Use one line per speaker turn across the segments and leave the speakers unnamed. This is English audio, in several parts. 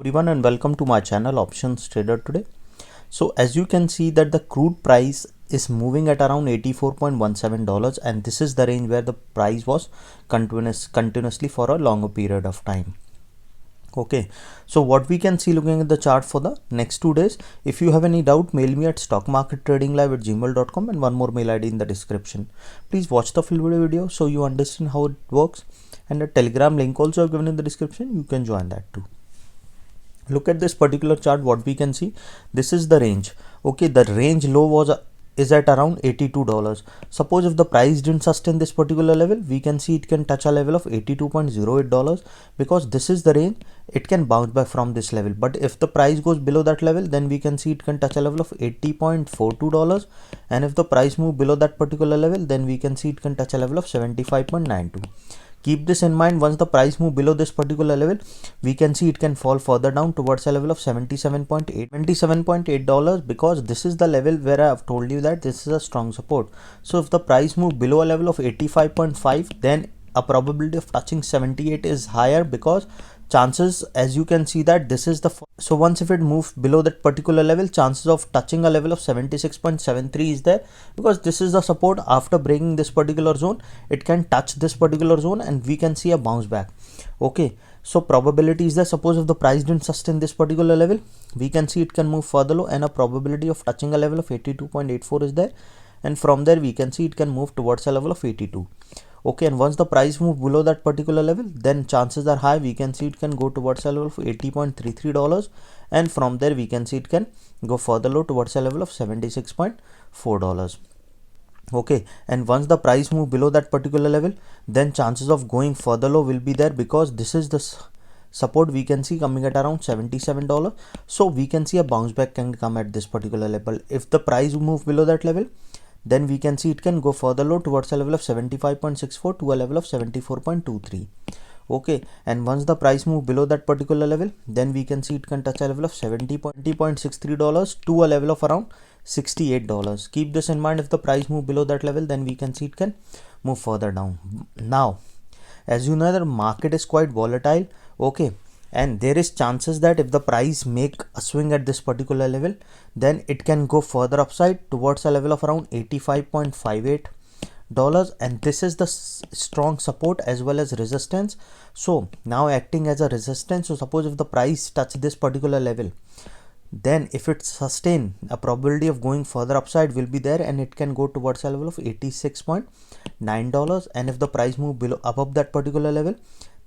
Everyone and welcome to my channel Options Trader today. So as you can see that the crude price is moving at around $84.17 and this is the range where the price was continuously for a longer period of time. Okay, so what we can see looking at the chart for the next 2 days. If you have any doubt, mail me at stockmarkettradinglive@gmail.com and one more mail ID in the description. Please watch the full video so you understand how it works, and a telegram link also given in the description. You can join that too. Look at this particular chart. What we can see, this is the range. Okay, the range low is at around $82. Suppose if the price didn't sustain this particular level, we can see it can touch a level of $82.08 because this is the range. It can bounce back from this level, but if the price goes below that level, then we can see it can touch a level of $80.42, and if the price move below that particular level, then we can see it can touch a level of $75.92. Keep this in mind. Once the price move below this particular level, we can see it can fall further down towards a level of $77.8 because this is the level where I have told you that this is a strong support. So if the price move below a level of 85.5, then a probability of touching 78 is higher because chances, as you can see, that this is the so once if it moves below that particular level, chances of touching a level of 76.73 is there because this is the support. After breaking this particular zone, it can touch this particular zone and we can see a bounce back. Okay, so probability is there. Suppose if the price didn't sustain this particular level, we can see it can move further low and a probability of touching a level of 82.84 is there, and from there we can see it can move towards a level of 82. Okay, and once the price move below that particular level, then chances are high we can see it can go towards a level of $80.33, and from there we can see it can go further low towards a level of $76.4. Okay, and once the price move below that particular level, then chances of going further low will be there because this is the support we can see coming at around $77. So we can see a bounce back can come at this particular level. If the price move below that level, then we can see it can go further low towards a level of 75.64 to a level of 74.23. Okay, and once the price move below that particular level, then we can see it can touch a level of $70.63 to a level of around $68. Keep this in mind. If the price move below that level, then we can see it can move further down. Now, as you know, the market is quite volatile. Okay, and there is chances that if the price make a swing at this particular level, then it can go further upside towards a level of around $85.58, and this is the strong support as well as resistance. So now acting as a resistance, so suppose if the price touch this particular level, then if it sustain, a probability of going further upside will be there and it can go towards a level of $86.9, and if the price move below above that particular level,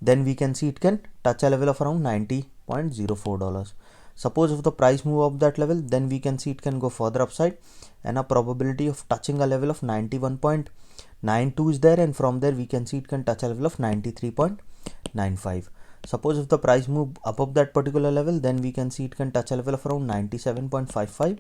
then we can see it can touch a level of around $90.04. Suppose if the price move up that level, then we can see it can go further upside and a probability of touching a level of 91.92 is there, and from there we can see it can touch a level of 93.95. Suppose if the price move above that particular level, then we can see it can touch a level of around 97.55,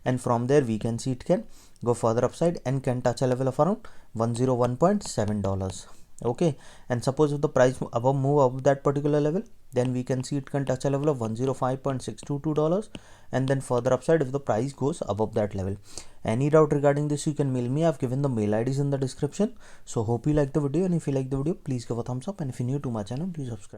and from there we can see it can go further upside and can touch a level of around $101.7. Okay, and suppose if the price move above that particular level, then we can see it can touch a level of $105.622, and then further upside if the price goes above that level. Any doubt regarding this, you can mail me. I've given the mail IDs in the description. So hope you like the video, and if you like the video, please give a thumbs up, and if you're new to my channel, please subscribe.